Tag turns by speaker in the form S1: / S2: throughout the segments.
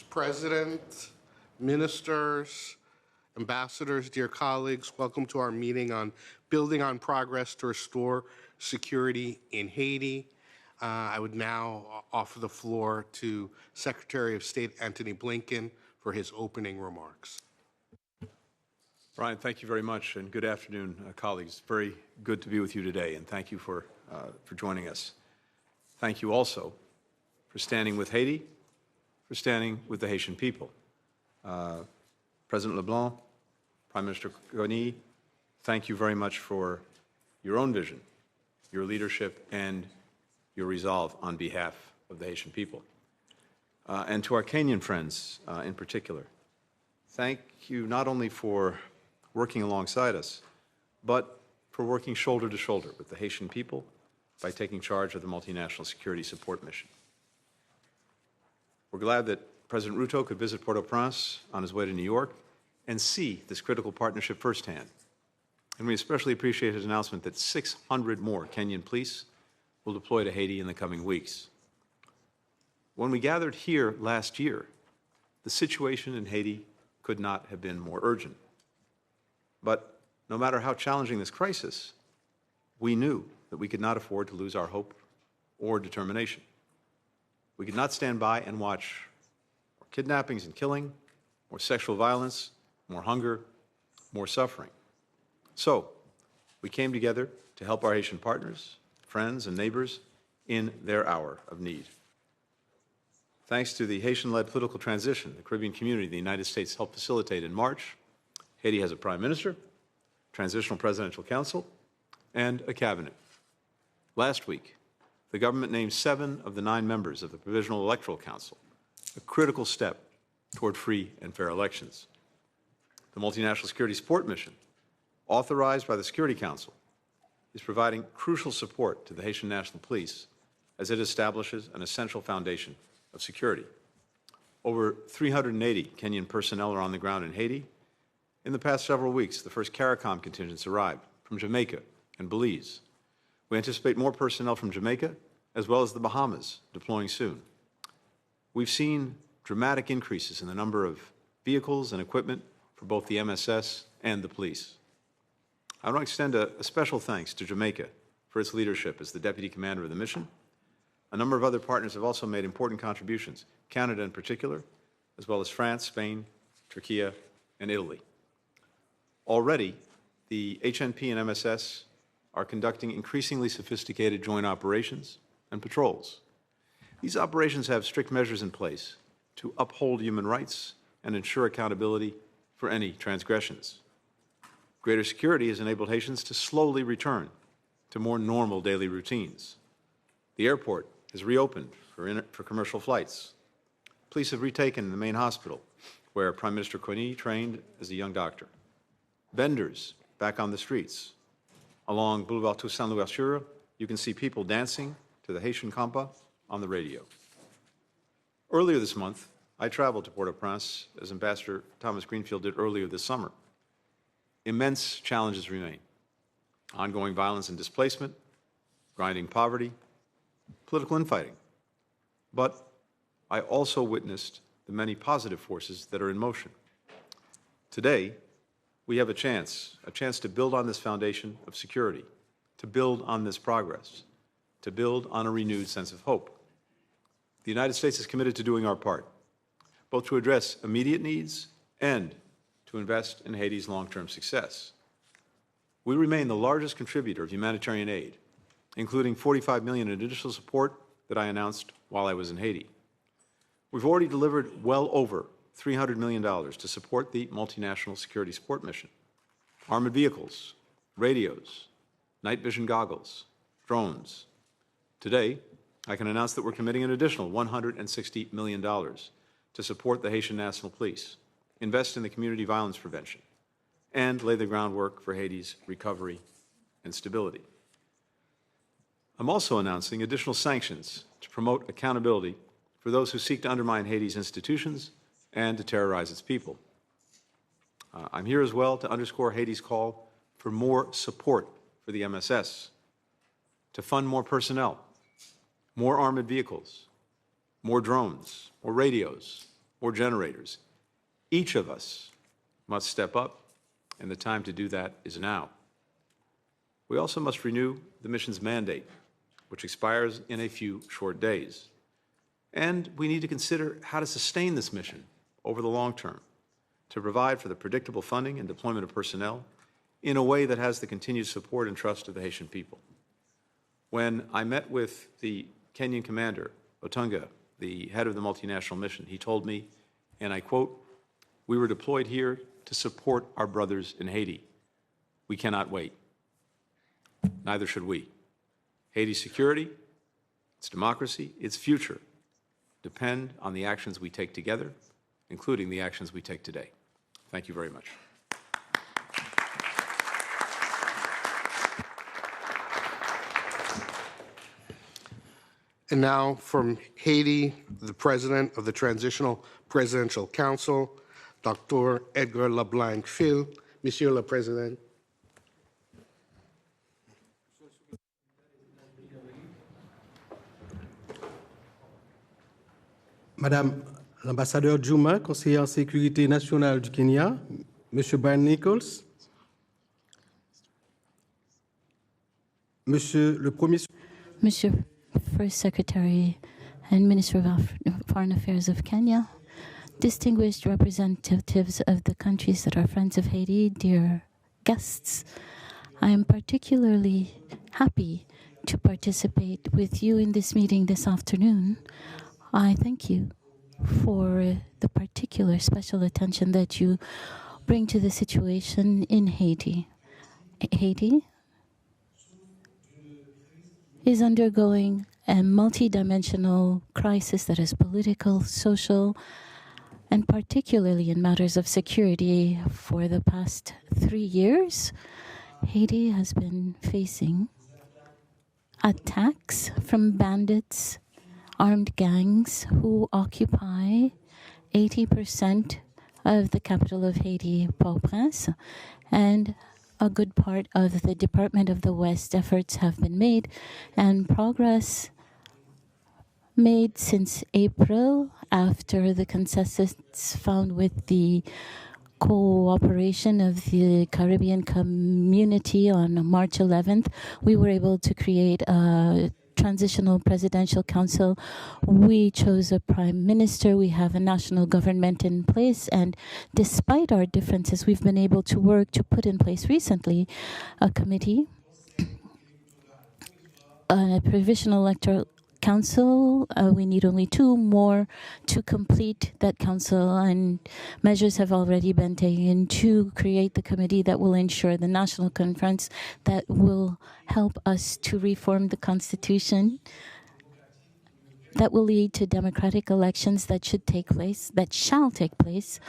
S1: President, ministers, ambassadors, dear colleagues, welcome to our meeting on building on progress to restore security in Haiti. I would now offer the floor to Secretary of State Antony Blinken for his opening remarks.
S2: Brian, thank you very much, and good afternoon, colleagues. Very good to be with you today, and thank you for joining us. Thank you also for standing with Haiti, for standing with the Haitian people. President LeBlanc, Prime Minister Kony, thank you very much for your own vision, your leadership, and your resolve on behalf of the Haitian people. And to our Kenyan friends in particular, thank you not only for working alongside us, but for working shoulder to shoulder with the Haitian people by taking charge of the multinational security support mission. We're glad that President Ruto could visit Port-au-Prince on his way to New York and see this critical partnership firsthand. And we especially appreciate his announcement that 600 more Kenyan police will deploy to Haiti in the coming weeks. When we gathered here last year, the situation in Haiti could not have been more urgent. But no matter how challenging this crisis, we knew that we could not afford to lose our hope or determination. We could not stand by and watch more kidnappings and killing, more sexual violence, more hunger, more suffering. So we came together to help our Haitian partners, friends, and neighbors in their hour of need. Thanks to the Haitian-led political transition the Caribbean community of the United States helped facilitate in March, Haiti has a prime minister, transitional presidential council, and a cabinet. Last week, the government named 7 of the 9 members of the Provisional Electoral Council, a critical step toward free and fair elections. The Multinational Security Support Mission, authorized by the Security Council, is providing crucial support to the Haitian National Police as it establishes an essential foundation of security. Over 380 Kenyan personnel are on the ground in Haiti. In the past several weeks, the first CARICOM contingents arrived from Jamaica and Belize. We anticipate more personnel from Jamaica, as well as the Bahamas, deploying soon. We've seen dramatic increases in the number of vehicles and equipment for both the MSS and the police. I want to extend a special thanks to Jamaica for its leadership as the deputy commander of the mission. A number of other partners have also made important contributions, Canada in particular, as well as France, Spain, Turkey, and Italy. Already, the HNP and MSS are conducting increasingly sophisticated joint operations and patrols. These operations have strict measures in place to uphold human rights and ensure accountability for any transgressions. Greater security has enabled Haitians to slowly return to more normal daily routines. The airport is reopened for commercial flights. Police have retaken the main hospital, where Prime Minister Kony trained as a young doctor. Vendors back on the streets. Along Boulevard Toussaint Louverture, you can see people dancing to the Haitian compa on the radio. Earlier this month, I traveled to Port-au-Prince, as Ambassador Thomas Greenfield did earlier this summer. Immense challenges remain: ongoing violence and displacement, grinding poverty, political infighting. But I also witnessed the many positive forces that are in motion. Today, we have a chance to build on this foundation of security, to build on this progress, to build on a renewed sense of hope. The United States is committed to doing our part, both to address immediate needs and to invest in Haiti's long-term success. We remain the largest contributor of humanitarian aid, including $45 million in additional support that I announced while I was in Haiti. We've already delivered well over $300 million to support the multinational security support mission: armored vehicles, radios, night vision goggles, drones. Today, I can announce that we're committing an additional $160 million to support the Haitian National Police, invest in the community violence prevention, and lay the groundwork for Haiti's recovery and stability. I'm also announcing additional sanctions to promote accountability for those who seek to undermine Haiti's institutions and to terrorize its people. I'm here as well to underscore Haiti's call for more support for the MSS, to fund more personnel, more armored vehicles, more drones, more radios, more generators. Each of us must step up, and the time to do that is now. We also must renew the mission's mandate, which expires in a few short days. And we need to consider how to sustain this mission over the long term, to provide for the predictable funding and deployment of personnel in a way that has the continued support and trust of the Haitian people. When I met with the Kenyan commander, Otunga, the head of the multinational mission, he told me, and I quote, "We were deployed here to support our brothers in Haiti. We cannot wait. Neither should we. Haiti's security, its democracy, its future depend on the actions we take together, including the actions we take today." Thank you very much.
S1: And now from Haiti, the President of the Transitional Presidential Council, Dr. Edgar LeBlanc Phil. Monsieur le Président.
S3: Madame l'ambassadeur Juma, conseiller en sécurité nationale du Kenya, Monsieur Brian Nichols, Monsieur le Premier
S4: Monsieur First Secretary and Minister of Foreign Affairs of Kenya, distinguished representatives of the countries that are friends of Haiti, dear guests, I am particularly happy to participate with you in this meeting this afternoon. I thank you for the particular special attention that you bring to the situation in Haiti. Haiti is undergoing a multidimensional crisis that is political, social, and particularly in matters of security. For the past 3 years, Haiti has been facing attacks from bandits, armed gangs who occupy 80% of the capital of Haiti, Port-au-Prince, and a good part of the Department of the West. Efforts have been made and progress made since April after the consensus found with the cooperation of the Caribbean community on March 11th. We were able to create a transitional presidential council. We chose a prime minister. We have a national government in place. And despite our differences, we've been able to work to put in place recently a committee, a provisional electoral council. We need only 2 more to complete that council, and measures have already been taken to create the committee that will ensure the national conference that will help us to reform the constitution, that will lead to democratic elections that shall take place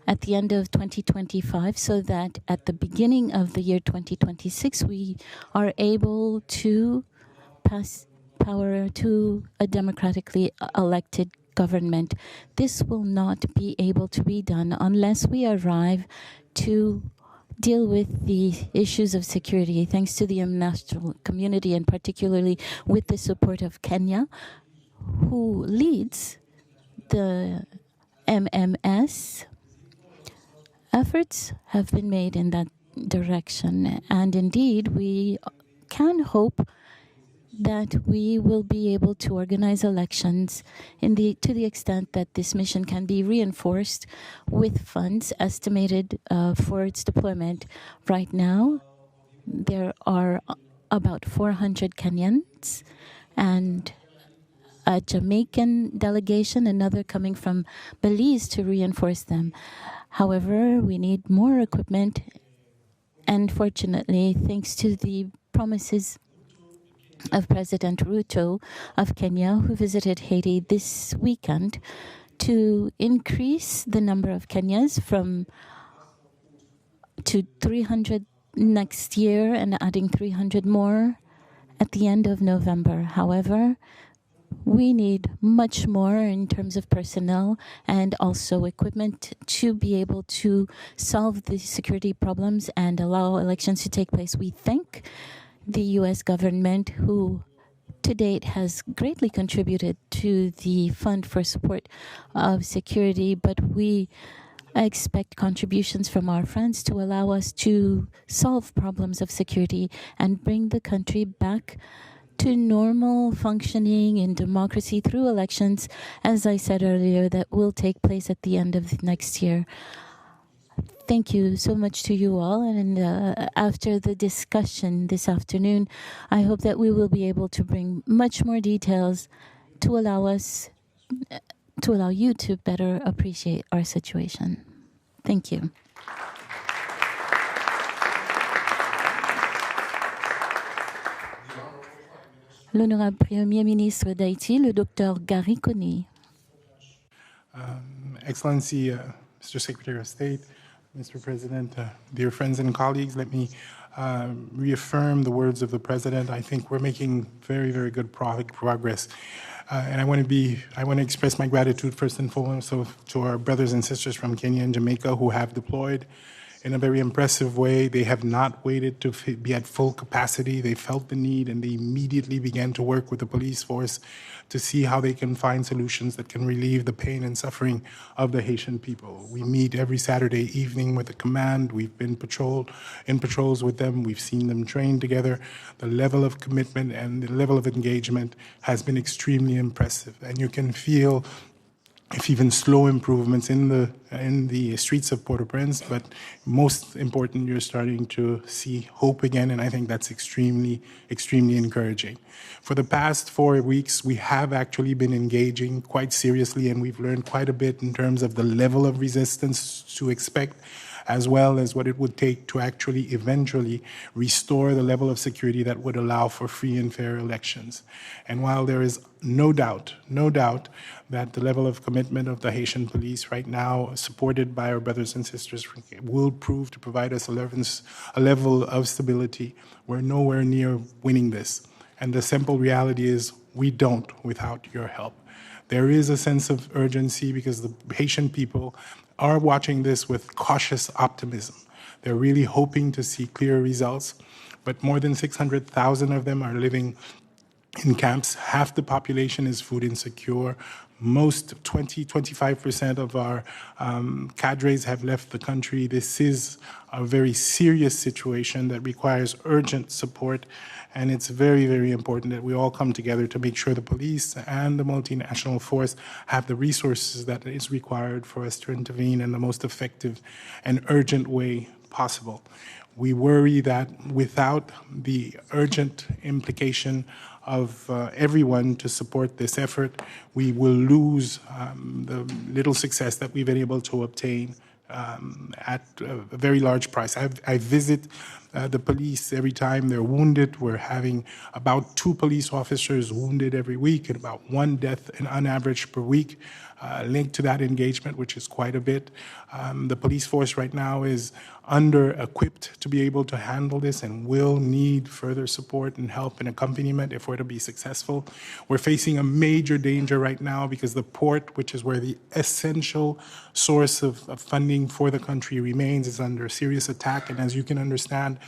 S4: at the end of 2025, so that at the beginning of the year 2026, we are able to pass power to a democratically elected government. This will not be able to be done unless we arrive to deal with the issues of security, thanks to the international community, and particularly with the support of Kenya, who leads the MMS. Efforts have been made in that direction, and indeed we can hope that we will be able to organize elections to the extent that this mission can be reinforced with funds estimated for its deployment. Right now, there are about 400 Kenyans and a Jamaican delegation, another coming from Belize to reinforce them. However, we need more equipment, and fortunately, thanks to the promises of President Ruto of Kenya, who visited Haiti this weekend, to increase the number of Kenyans to 300 next year and adding 300 more at the end of November. However, we need much more in terms of personnel and also equipment to be able to solve the security problems and allow elections to take place. We thank the U.S. government, who to date has greatly contributed to the Fund for Support of Security, but we expect contributions from our friends to allow us to solve problems of security and bring the country back to normal functioning in democracy through elections, as I said earlier, that will take place at the end of next year. Thank you so much to you all. And after the discussion this afternoon, I hope that we will be able to bring much more details to allow you to better appreciate our situation. Thank you. L'honorable Premier ministre d'Haïti, le docteur Gary Coney.
S5: Excellency, Mr. Secretary of State, Mr. President, dear friends and colleagues, let me reaffirm the words of the President. I think we're making very, very good progress. And I want to express my gratitude first and foremost to our brothers and sisters from Kenya and Jamaica who have deployed in a very impressive way. They have not waited to be at full capacity. They felt the need and they immediately began to work with the police force to see how they can find solutions that can relieve the pain and suffering of the Haitian people. We meet every Saturday evening with the command. We've been in patrols with them. We've seen them train together. The level of commitment and the level of engagement has been extremely impressive. And you can feel if even slow improvements in the streets of Port-au-Prince, but most important, you're starting to see hope again, and I think that's extremely, extremely encouraging. For the past 4 weeks, we have actually been engaging quite seriously, and we've learned quite a bit in terms of the level of resistance to expect, as well as what it would take to actually eventually restore the level of security that would allow for free and fair elections. And while there is no doubt that the level of commitment of the Haitian police right now, supported by our brothers and sisters, will prove to provide us a level of stability, we're nowhere near winning this. And the simple reality is we don't without your help. There is a sense of urgency because the Haitian people are watching this with cautious optimism. They're really hoping to see clear results, but more than 600,000 of them are living in camps. Half the population is food insecure. Most 25% of our cadres have left the country. This is a very serious situation that requires urgent support. And it's very, very important that we all come together to make sure the police and the multinational force have the resources that is required for us to intervene in the most effective and urgent way possible. We worry that without the urgent implication of everyone to support this effort, we will lose the little success that we've been able to obtain at a very large price. I visit the police every time they're wounded. We're having about 2 police officers wounded every week and about 1 death on average per week linked to that engagement, which is quite a bit. The police force right now is under-equipped to be able to handle this and will need further support and help and accompaniment if we're to be successful. We're facing a major danger right now because the port, which is where the essential source of funding for the country remains, is under serious attack. And as you can understand,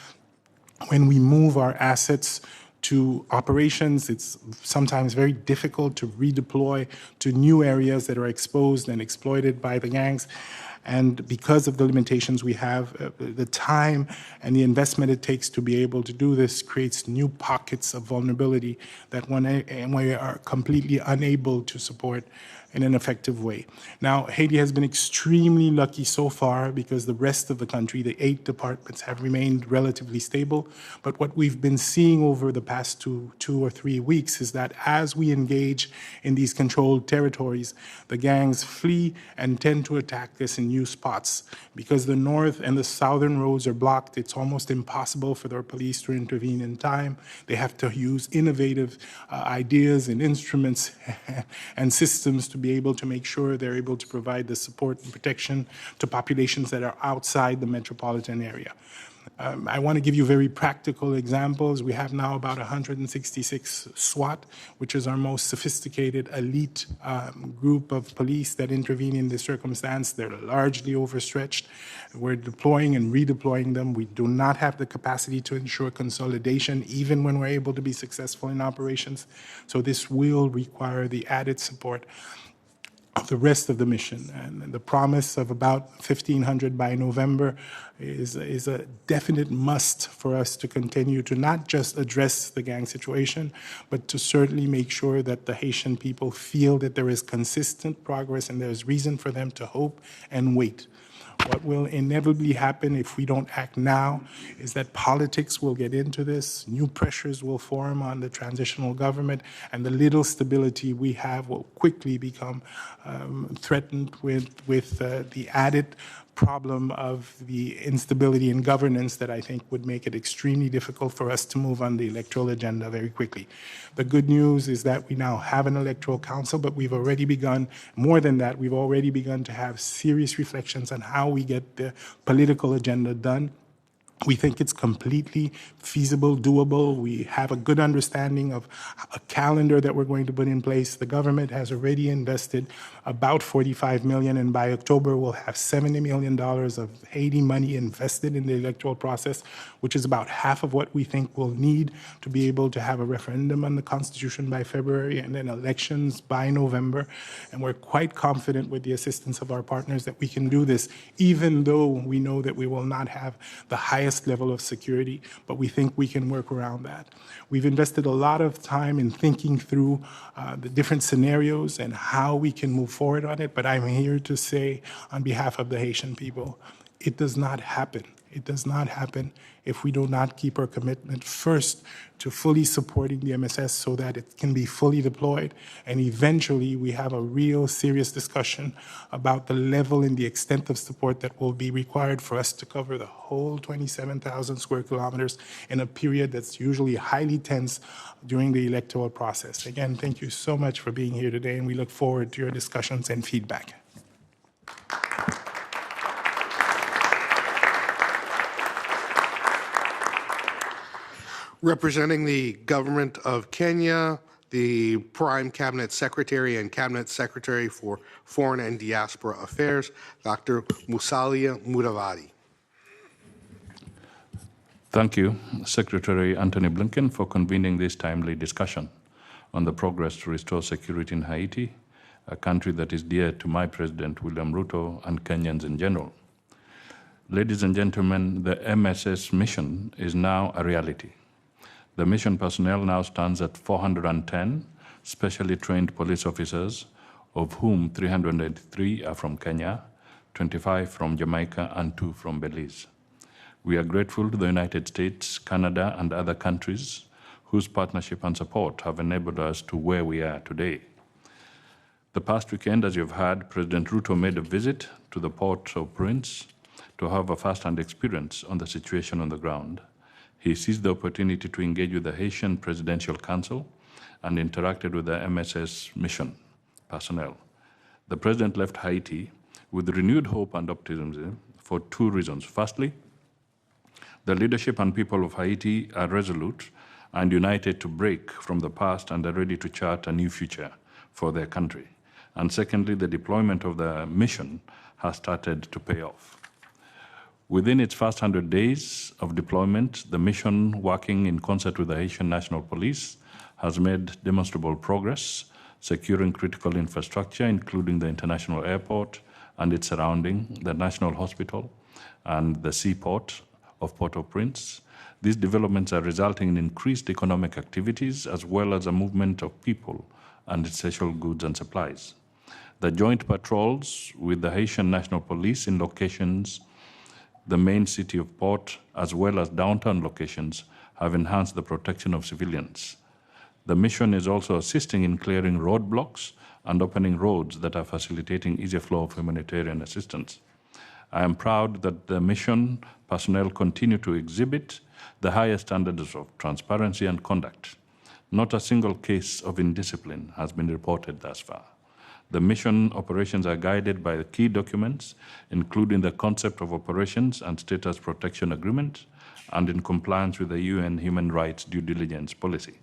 S5: when we move our assets to operations, it's sometimes very difficult to redeploy to new areas that are exposed and exploited by the gangs. And because of the limitations we have, the time and the investment it takes to be able to do this creates new pockets of vulnerability that we are completely unable to support in an effective way. Now, Haiti has been extremely lucky so far because the rest of the country, the 8 departments, have remained relatively stable. But what we've been seeing over the past two or three weeks is that as we engage in these controlled territories, the gangs flee and tend to attack us in new spots. Because the north and the southern roads are blocked, it's almost impossible for their police to intervene in time. They have to use innovative ideas and instruments and systems to be able to make sure they're able to provide the support and protection to populations that are outside the metropolitan area. I want to give you very practical examples. We have now about 166 SWAT, which is our most sophisticated elite group of police that intervene in this circumstance. They're largely overstretched. We're deploying and redeploying them. We do not have the capacity to ensure consolidation, even when we're able to be successful in operations. So this will require the added support of the rest of the mission. And the promise of about 1,500 by November is a definite must for us to continue to not just address the gang situation, but to certainly make sure that the Haitian people feel that there is consistent progress and there's reason for them to hope and wait. What will inevitably happen if we don't act now is that politics will get into this, new pressures will form on the transitional government, and the little stability we have will quickly become threatened with the added problem of the instability in governance that I think would make it extremely difficult for us to move on the electoral agenda very quickly. The good news is that we now have an electoral council, but we've already begun, more than that, we've already begun to have serious reflections on how we get the political agenda done. We think it's completely feasible, doable. We have a good understanding of a calendar that we're going to put in place. The government has already invested about $45 million, and by October we'll have $70 million of Haiti money invested in the electoral process, which is about half of what we think we'll need to be able to have a referendum on the Constitution by February and then elections by November. And we're quite confident with the assistance of our partners that we can do this, even though we know that we will not have the highest level of security, but we think we can work around that. We've invested a lot of time in thinking through the different scenarios and how we can move forward on it, but I'm here to say on behalf of the Haitian people, it does not happen. It does not happen if we do not keep our commitment first to fully supporting the MSS so that it can be fully deployed, and eventually we have a real serious discussion about the level and the extent of support that will be required for us to cover the whole 27,000 square kilometers in a period that's usually highly tense during the electoral process. Again, thank you so much for being here today, and we look forward to your discussions and feedback.
S1: Representing the Government of Kenya, the Prime Cabinet Secretary and Cabinet Secretary for Foreign and Diaspora Affairs, Dr. Musalia Mudavadi.
S6: Thank you, Secretary Antony Blinken, for convening this timely discussion on the progress to restore security in Haiti, a country that is dear to my President William Ruto and Kenyans in general. Ladies and gentlemen, the MSS mission is now a reality. The mission personnel now stands at 410 specially trained police officers, of whom 383 are from Kenya, 25 from Jamaica, and 2 from Belize. We are grateful to the United States, Canada, and other countries whose partnership and support have enabled us to where we are today. The past weekend, as you've heard, President Ruto made a visit to the Port-au-Prince to have a first-hand experience on the situation on the ground. He seized the opportunity to engage with the Haitian Presidential Council and interacted with the MSS mission personnel. The President left Haiti with renewed hope and optimism for 2 reasons. Firstly, the leadership and people of Haiti are resolute and united to break from the past and are ready to chart a new future for their country. And secondly, the deployment of the mission has started to pay off. Within its first 100 days of deployment, the mission, working in concert with the Haitian National Police, has made demonstrable progress, securing critical infrastructure, including the international airport and its surrounding, the National Hospital, and the seaport of Port-au-Prince. These developments are resulting in increased economic activities as well as a movement of people and essential goods and supplies. The joint patrols with the Haitian National Police in locations the main city of Port, as well as downtown locations, have enhanced the protection of civilians. The mission is also assisting in clearing roadblocks and opening roads that are facilitating easier flow of humanitarian assistance. I am proud that the mission personnel continue to exhibit the highest standards of transparency and conduct. Not a single case of indiscipline has been reported thus far. The mission operations are guided by the key documents, including the concept of operations and status protection agreement, and in compliance with the UN human rights due diligence policy.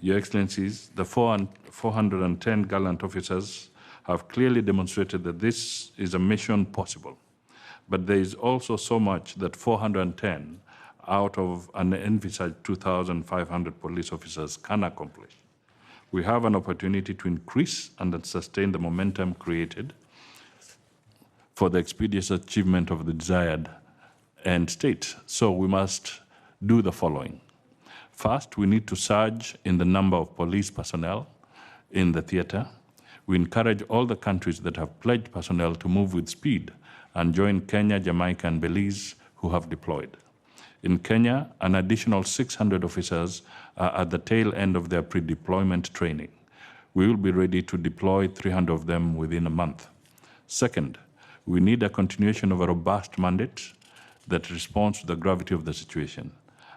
S6: Your Excellencies, the 410 gallant officers have clearly demonstrated that this is a mission possible. But there is also so much that 410 out of an envisaged 2,500 police officers can accomplish. We have an opportunity to increase and sustain the momentum created for the expeditious achievement of the desired end state. So we must do the following. First, we need to surge in the number of police personnel in the theater. We encourage all the countries that have pledged personnel to move with speed and join Kenya, Jamaica, and Belize, who have deployed. In Kenya, an additional 600 officers are at the tail end of their pre-deployment training. We will be ready to deploy 300 of them within a month. Second, we need a continuation of a robust mandate that responds to the gravity of the situation.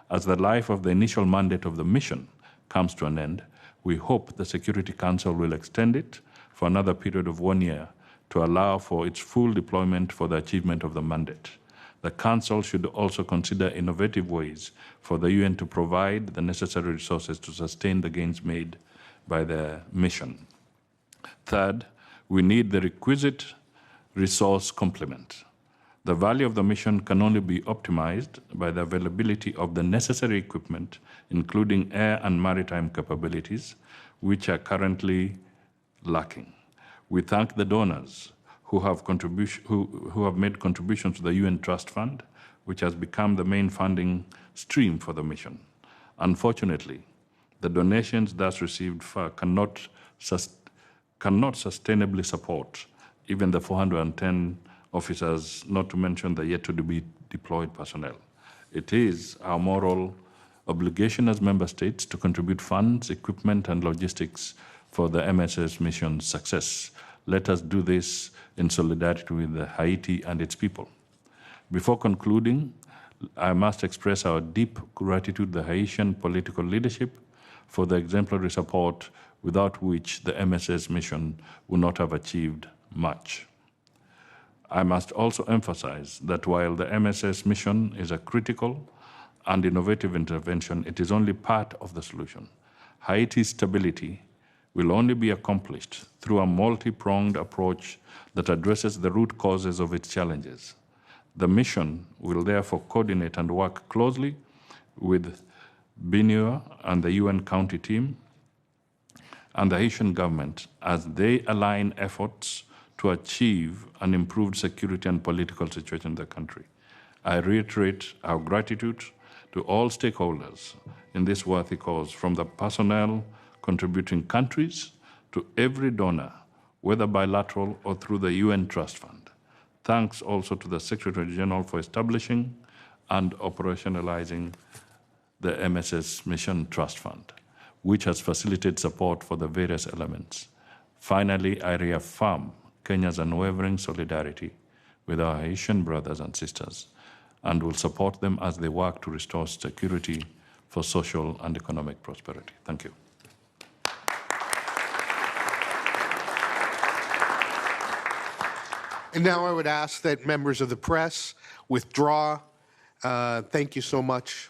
S6: As the life of the initial mandate of the mission comes to an end, we hope the Security Council will extend it for another period of 1 year to allow for its full deployment for the achievement of the mandate. The Council should also consider innovative ways for the UN to provide the necessary resources to sustain the gains made by the mission. Third, we need the requisite resource complement. The value of the mission can only be optimized by the availability of the necessary equipment, including air and maritime capabilities, which are currently lacking. We thank the donors who have made contributions to the UN Trust Fund, which has become the main funding stream for the mission. Unfortunately, the donations thus received cannot sustainably support even the 410 officers, not to mention the yet to be deployed personnel. It is our moral obligation as member states to contribute funds, equipment, and logistics for the MSS mission's success. Let us do this in solidarity with Haiti and its people. Before concluding, I must express our deep gratitude to the Haitian political leadership for the exemplary support without which the MSS mission would not have achieved much. I must also emphasize that while the MSS mission is a critical and innovative intervention, it is only part of the solution. Haiti's stability will only be accomplished through a multi-pronged approach that addresses the root causes of its challenges. The mission will therefore coordinate and work closely with BNUA and the UN County team and the Haitian government as they align efforts to achieve an improved security and political situation in the country. I reiterate our gratitude to all stakeholders in this worthy cause, from the personnel contributing countries to every donor, whether bilateral or through the UN Trust Fund. Thanks also to the Secretary General for establishing and operationalizing the MSS Mission Trust Fund, which has facilitated support for the various elements. Finally, I reaffirm Kenya's unwavering solidarity with our Haitian brothers and sisters and will support them as they work to restore security for social and economic prosperity. Thank you.
S1: And now I would ask that members of the press withdraw. Thank you so much.